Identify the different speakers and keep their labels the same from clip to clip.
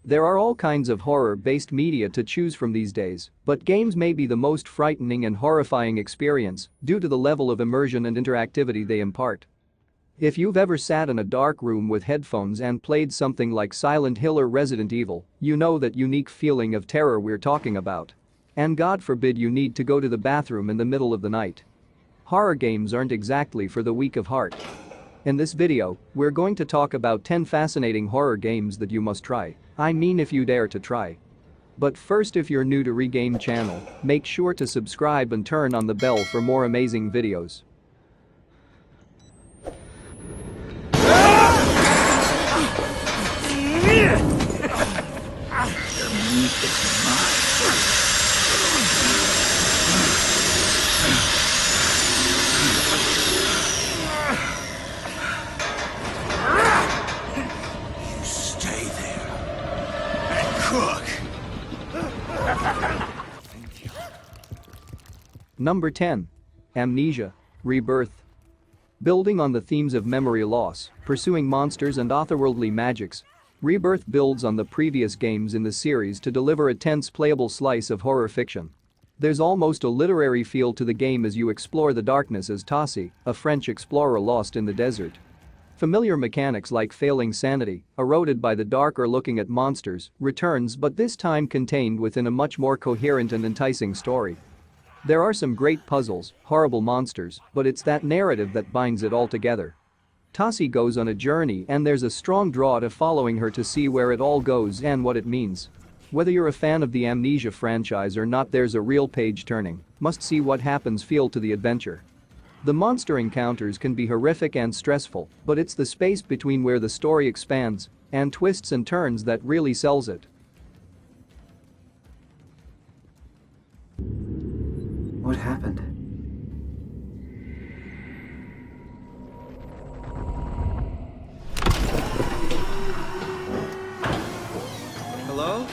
Speaker 1: There are all kinds of horror-based media to choose from these days, but games may be the most frightening and horrifying experience due to the level of immersion and interactivity they impart. If you've ever sat in a dark room with headphones and played something like Silent Hill or Resident Evil, you know that unique feeling of terror we're talking about. And God forbid you need to go to the bathroom in the middle of the night. Horror games aren't exactly for the weak of heart. In this video, we're going to talk about 10 fascinating horror games that you must try. I mean if you dare to try. But first, if you're new to Regame channel, make sure to subscribe and turn on the bell for more amazing videos. Number 10. Amnesia. Rebirth. Building on the themes of memory loss, pursuing monsters and otherworldly magics, Rebirth builds on the previous games in the series to deliver a tense playable slice of horror fiction. There's almost a literary feel to the game as you explore the darkness as Tassi, a French explorer lost in the desert. Familiar mechanics like failing sanity, eroded by the dark or looking at monsters, returns, but this time contained within a much more coherent and enticing story. There are some great puzzles, horrible monsters, but it's that narrative that binds it all together. Tassi goes on a journey and there's a strong draw to following her to see where it all goes and what it means. Whether you're a fan of the Amnesia franchise or not, there's a real page-turning, must-see what happens feel to the adventure. The monster encounters can be horrific and stressful, but it's the space between where the story expands and twists and turns that really sells it.
Speaker 2: What happened?
Speaker 3: Hello?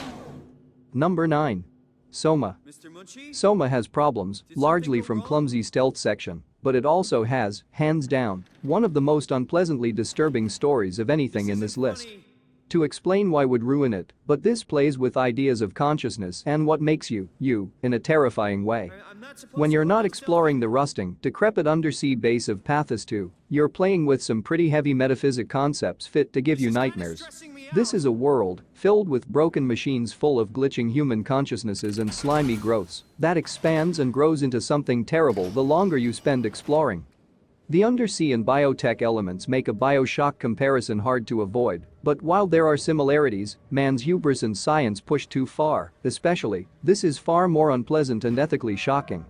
Speaker 1: Number 9. Soma.
Speaker 3: Mr. Munchie?
Speaker 1: Soma has problems, largely from clumsy stealth section, but it also has, hands down, one of the most unpleasantly disturbing stories of anything in this list. To explain why would ruin it, but this plays with ideas of consciousness and what makes you, in a terrifying way. When you're not exploring the rusting, decrepit undersea base of Pathos 2, you're playing with some pretty heavy metaphysic concepts fit to give you nightmares. This is a world filled with broken machines full of glitching human consciousnesses and slimy growths that expands and grows into something terrible the longer you spend exploring. The undersea and biotech elements make a Bioshock comparison hard to avoid, but while there are similarities, man's hubris and science push too far, especially, this is far more unpleasant and ethically shocking.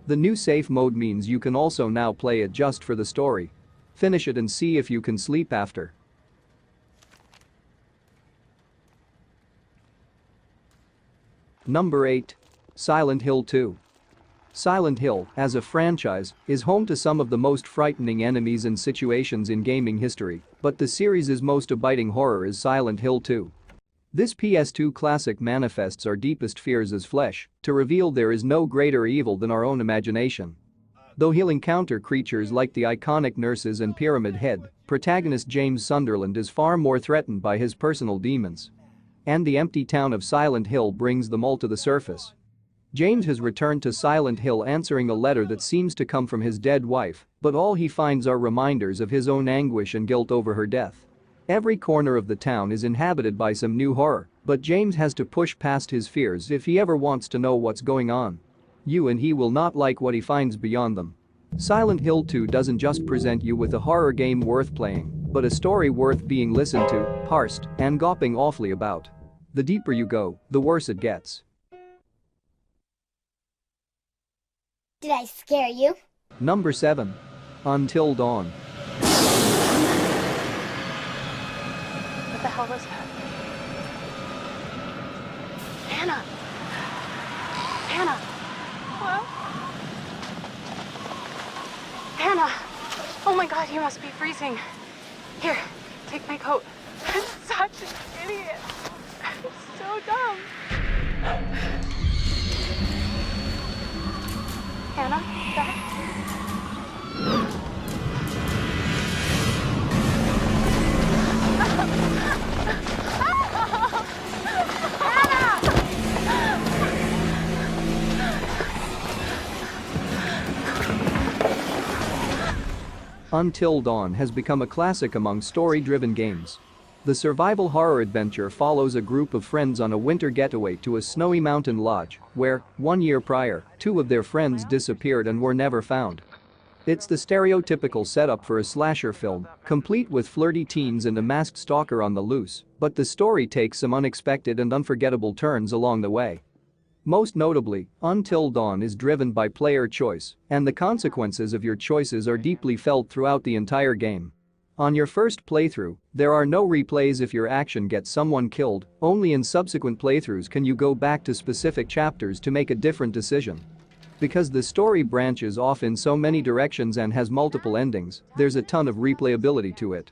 Speaker 1: The new safe mode means you can also now play it just for the story. Finish it and see if you can sleep after. Number 8. Silent Hill 2. Silent Hill, as a franchise, is home to some of the most frightening enemies and situations in gaming history, but the series' most abiding horror is Silent Hill 2. This PS2 classic manifests our deepest fears as flesh, to reveal there is no greater evil than our own imagination. Though he'll encounter creatures like the iconic nurses and Pyramid Head, protagonist James Sunderland is far more threatened by his personal demons. And the empty town of Silent Hill brings them all to the surface. James has returned to Silent Hill answering a letter that seems to come from his dead wife, but all he finds are reminders of his own anguish and guilt over her death. Every corner of the town is inhabited by some new horror, but James has to push past his fears if he ever wants to know what's going on. He will not like what he finds beyond them. Silent Hill 2 doesn't just present you with a horror game worth playing, but a story worth being listened to, parsed, and gawping awfully about. The deeper you go, the worse it gets.
Speaker 4: Did I scare you?
Speaker 1: Number 7. Until Dawn.
Speaker 5: What the hell was that? Hannah! Hannah! Hello? Hannah! Oh my god, you must be freezing. Here, take my coat. I'm such an idiot. I'm so dumb. Hannah, back.
Speaker 1: Until Dawn has become a classic among story-driven games. The survival horror adventure follows a group of friends on a winter getaway to a snowy mountain lodge where, 1 year prior, 2 of their friends disappeared and were never found. It's the stereotypical setup for a slasher film, complete with flirty teens and a masked stalker on the loose, but the story takes some unexpected and unforgettable turns along the way. Most notably, Until Dawn is driven by player choice, and the consequences of your choices are deeply felt throughout the entire game. On your first playthrough, there are no replays if your action gets someone killed, only in subsequent playthroughs can you go back to specific chapters to make a different decision. Because the story branches off in so many directions and has multiple endings, there's a ton of replayability to it.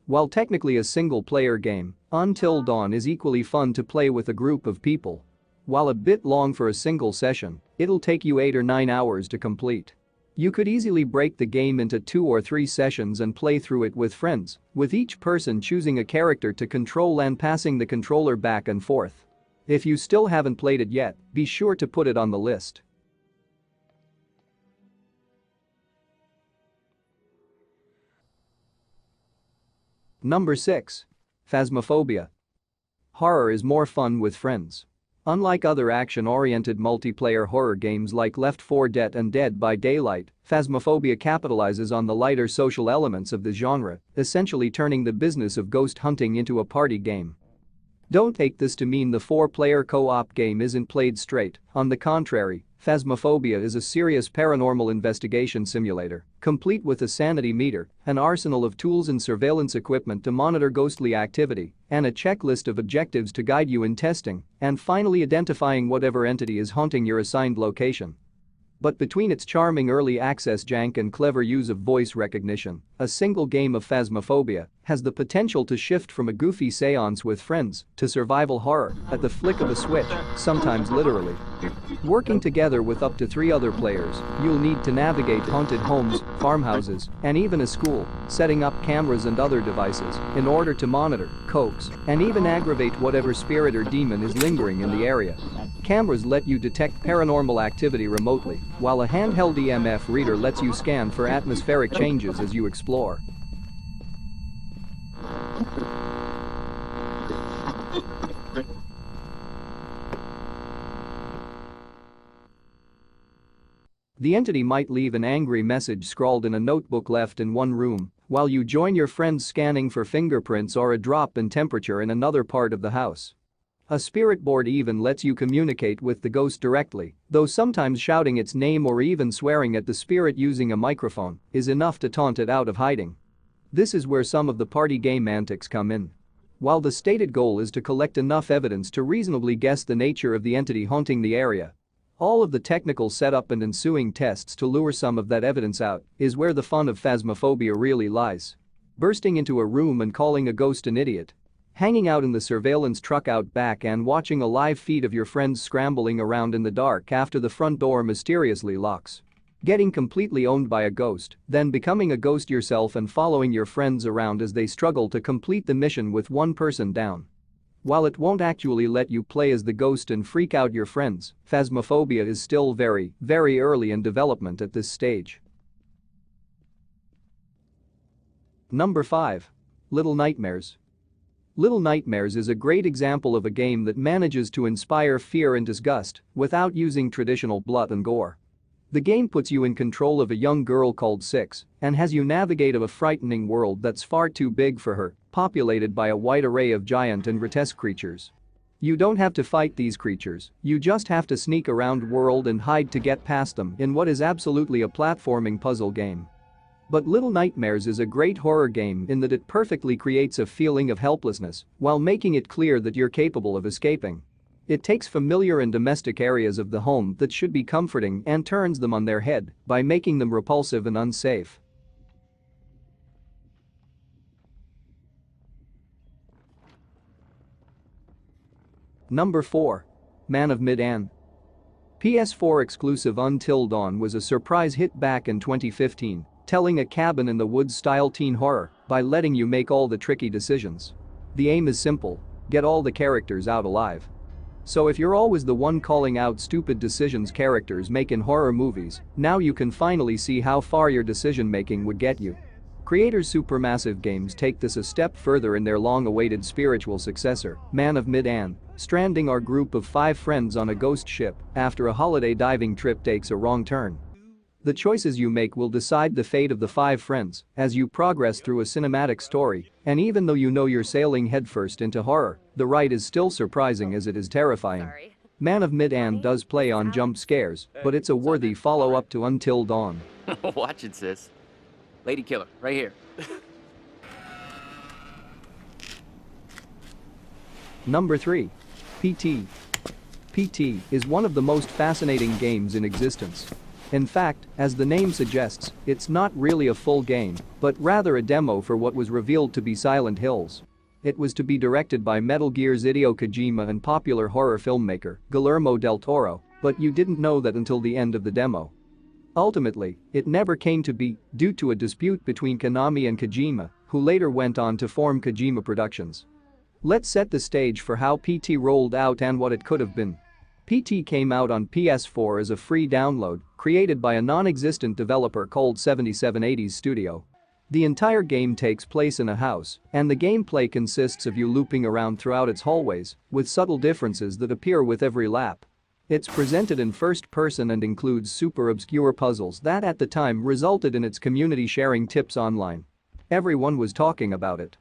Speaker 1: While technically a single-player game, Until Dawn is equally fun to play with a group of people. While a bit long for a single session, it'll take you 8 or 9 hours to complete. You could easily break the game into 2 or 3 sessions and play through it with friends, with each person choosing a character to control and passing the controller back and forth. If you still haven't played it yet, be sure to put it on the list. Number 6. Phasmophobia. Horror is more fun with friends. Unlike other action-oriented multiplayer horror games like Left 4 Dead and Dead by Daylight, Phasmophobia capitalizes on the lighter social elements of the genre, essentially turning the business of ghost hunting into a party game. Don't take this to mean the 4-player co-op game isn't played straight, on the contrary, Phasmophobia is a serious paranormal investigation simulator, complete with a sanity meter, an arsenal of tools and surveillance equipment to monitor ghostly activity, and a checklist of objectives to guide you in testing and finally identifying whatever entity is haunting your assigned location. But between its charming early access jank and clever use of voice recognition, a single game of Phasmophobia has the potential to shift from a goofy seance with friends to survival horror at the flick of a switch, sometimes literally. Working together with up to 3 other players, you'll need to navigate haunted homes, farmhouses, and even a school, setting up cameras and other devices in order to monitor, coax, and even aggravate whatever spirit or demon is lingering in the area. Cameras let you detect paranormal activity remotely, while a handheld EMF reader lets you scan for atmospheric changes as you explore. The entity might leave an angry message scrawled in a notebook left in one room, while you join your friends scanning for fingerprints or a drop in temperature in another part of the house. A spirit board even lets you communicate with the ghost directly, though sometimes shouting its name or even swearing at the spirit using a microphone is enough to taunt it out of hiding. This is where some of the party game antics come in. While the stated goal is to collect enough evidence to reasonably guess the nature of the entity haunting the area, all of the technical setup and ensuing tests to lure some of that evidence out is where the fun of Phasmophobia really lies. Bursting into a room and calling a ghost an idiot. Hanging out in the surveillance truck out back and watching a live feed of your friends scrambling around in the dark after the front door mysteriously locks. Getting completely owned by a ghost, then becoming a ghost yourself and following your friends around as they struggle to complete the mission with one person down. While it won't actually let you play as the ghost and freak out your friends, Phasmophobia is still very, very early in development at this stage. Number 5. Little Nightmares. Little Nightmares is a great example of a game that manages to inspire fear and disgust without using traditional blood and gore. The game puts you in control of a young girl called Six and has you navigate a frightening world that's far too big for her, populated by a wide array of giant and grotesque creatures. You don't have to fight these creatures, you just have to sneak around world and hide to get past them in what is absolutely a platforming puzzle game. But Little Nightmares is a great horror game in that it perfectly creates a feeling of helplessness while making it clear that you're capable of escaping. It takes familiar and domestic areas of the home that should be comforting and turns them on their head by making them repulsive and unsafe. Number 4. Man of Medan. PS4 exclusive Until Dawn was a surprise hit back in 2015. Telling a cabin in the woods style teen horror by letting you make all the tricky decisions. The aim is simple: get all the characters out alive. So if you're always the one calling out stupid decisions characters make in horror movies, now you can finally see how far your decision making would get you. Creators Supermassive Games take this a step further in their long-awaited spiritual successor, Man of Medan, stranding our group of 5 friends on a ghost ship after a holiday diving trip takes a wrong turn. The choices you make will decide the fate of the 5 friends as you progress through a cinematic story, and even though you know you're sailing headfirst into horror, the ride is still surprising as it is terrifying. Man of Medan does play on jump scares, but it's a worthy follow-up to Until Dawn.
Speaker 6: Watch it, sis. Lady killer, right here.
Speaker 1: Number 3. PT. PT is one of the most fascinating games in existence. In fact, as the name suggests, it's not really a full game, but rather a demo for what was revealed to be Silent Hills. It was to be directed by Metal Gear's Hideo Kojima and popular horror filmmaker Guillermo del Toro, but you didn't know that until the end of the demo. Ultimately, it never came to be due to a dispute between Konami and Kojima, who later went on to form Kojima Productions. Let's set the stage for how PT rolled out and what it could have been. PT came out on PS4 as a free download, created by a non-existent developer called 7780s Studio. The entire game takes place in a house, and the gameplay consists of you looping around throughout its hallways, with subtle differences that appear with every lap. It's presented in first person and includes super obscure puzzles that at the time resulted in its community sharing tips online. Everyone was talking about it.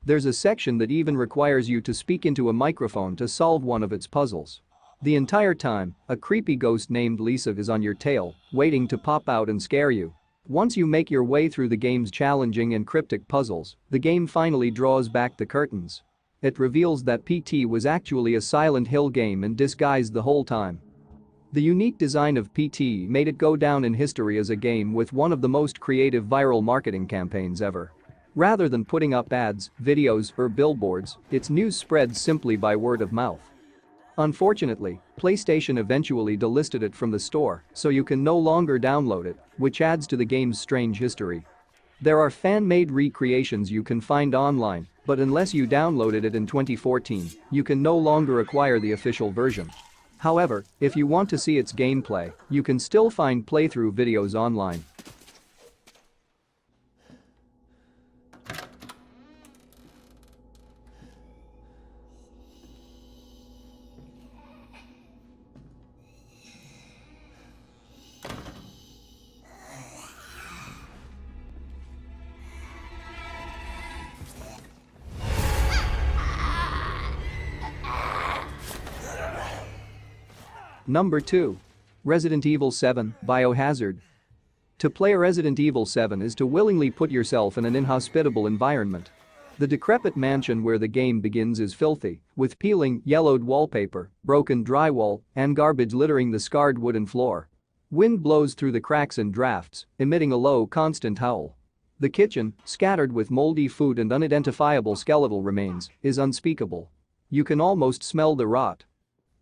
Speaker 1: There's a section that even requires you to speak into a microphone to solve one of its puzzles. The entire time, a creepy ghost named Lisa is on your tail, waiting to pop out and scare you. Once you make your way through the game's challenging and cryptic puzzles, the game finally draws back the curtains. It reveals that PT was actually a Silent Hill game in disguise the whole time. The unique design of PT made it go down in history as a game with one of the most creative viral marketing campaigns ever. Rather than putting up ads, videos, or billboards, its news spread simply by word of mouth. Unfortunately, PlayStation eventually delisted it from the store, so you can no longer download it, which adds to the game's strange history. There are fan-made recreations you can find online, but unless you downloaded it in 2014, you can no longer acquire the official version. However, if you want to see its gameplay, you can still find playthrough videos online. Number 2. Resident Evil 7 Biohazard. To play Resident Evil 7 is to willingly put yourself in an inhospitable environment. The decrepit mansion where the game begins is filthy, with peeling, yellowed wallpaper, broken drywall, and garbage littering the scarred wooden floor. Wind blows through the cracks in drafts, emitting a low, constant howl. The kitchen, scattered with moldy food and unidentifiable skeletal remains, is unspeakable. You can almost smell the rot.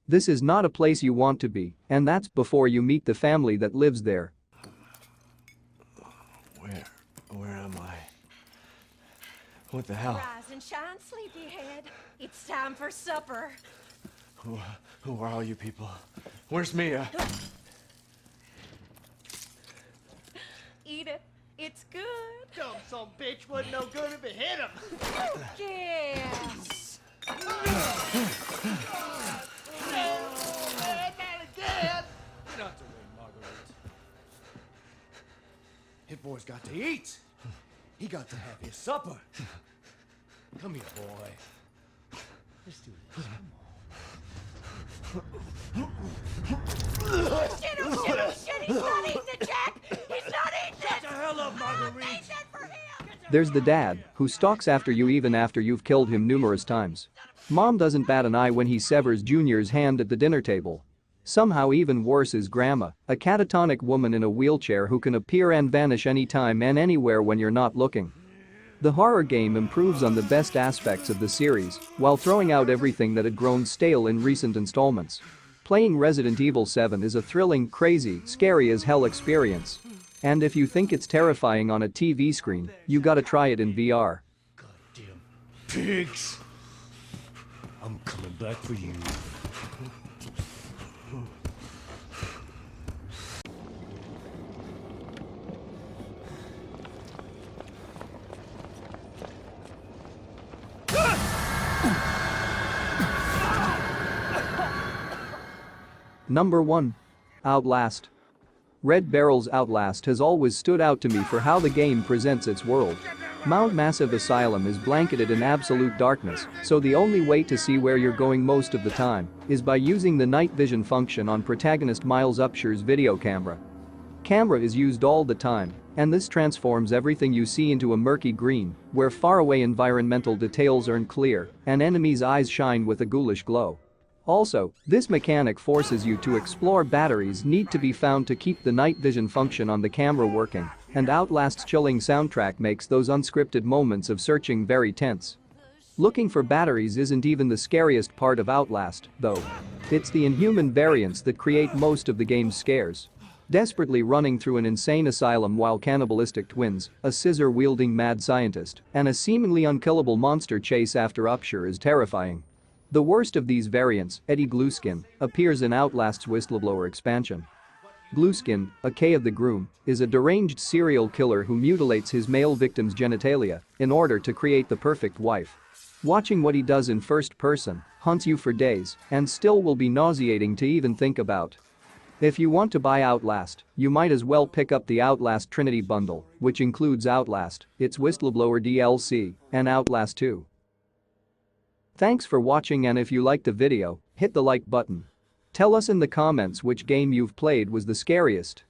Speaker 1: This is not a place you want to be, and that's before you meet the family that lives there.
Speaker 7: Where am I? What the hell?
Speaker 8: Rise and shine, sleepyhead. It's time for supper.
Speaker 7: Who are all you people? Where's Mia?
Speaker 8: Eat it. It's good.
Speaker 3: Dumb son bitch wasn't no good if it hit him.
Speaker 8: Yes.
Speaker 3: Not to win, Marguerite. His boy's got to eat. He got to have his supper. Come here, boy. Let's do this.
Speaker 8: Shit, oh shit, oh shit. He's not eating it, Jack. He's not eating it.
Speaker 3: Shut the hell up, Marguerite.
Speaker 8: Eat that for him.
Speaker 1: There's the dad, who stalks after you even after you've killed him numerous times. Mom doesn't bat an eye when he severs Junior's hand at the dinner table. Somehow even worse is Grandma, a catatonic woman in a wheelchair who can appear and vanish anytime and anywhere when you're not looking. The horror game improves on the best aspects of the series while throwing out everything that had grown stale in recent installments. Playing Resident Evil 7 is a thrilling, crazy, scary as hell experience. And if you think it's terrifying on a TV screen, you gotta try it in VR.
Speaker 3: Goddamn pigs. I'm coming back for you.
Speaker 1: Number 1. Outlast. Red Barrel's Outlast has always stood out to me for how the game presents its world. Mount Massive Asylum is blanketed in absolute darkness, so the only way to see where you're going most of the time is by using the night vision function on protagonist Miles Upsher's video camera. Camera is used all the time, and this transforms everything you see into a murky green, where faraway environmental details aren't clear and enemies' eyes shine with a ghoulish glow. Also, this mechanic forces you to explore batteries need to be found to keep the night vision function on the camera working, and Outlast's chilling soundtrack makes those unscripted moments of searching very tense. Looking for batteries isn't even the scariest part of Outlast, though. It's the inhuman variants that create most of the game's scares. Desperately running through an insane asylum while cannibalistic twins, a scissor-wielding mad scientist, and a seemingly unkillable monster chase after Upsher is terrifying. The worst of these variants, Eddie Glueskin, appears in Outlast's Whistleblower expansion. Glueskin, aka of the Groom, is a deranged serial killer who mutilates his male victim's genitalia in order to create the perfect wife. Watching what he does in first person haunts you for days and still will be nauseating to even think about. If you want to buy Outlast, you might as well pick up the Outlast Trinity bundle, which includes Outlast, its Whistleblower DLC, and Outlast 2. Thanks for watching, and if you liked the video, hit the like button. Tell us in the comments which game you've played was the scariest.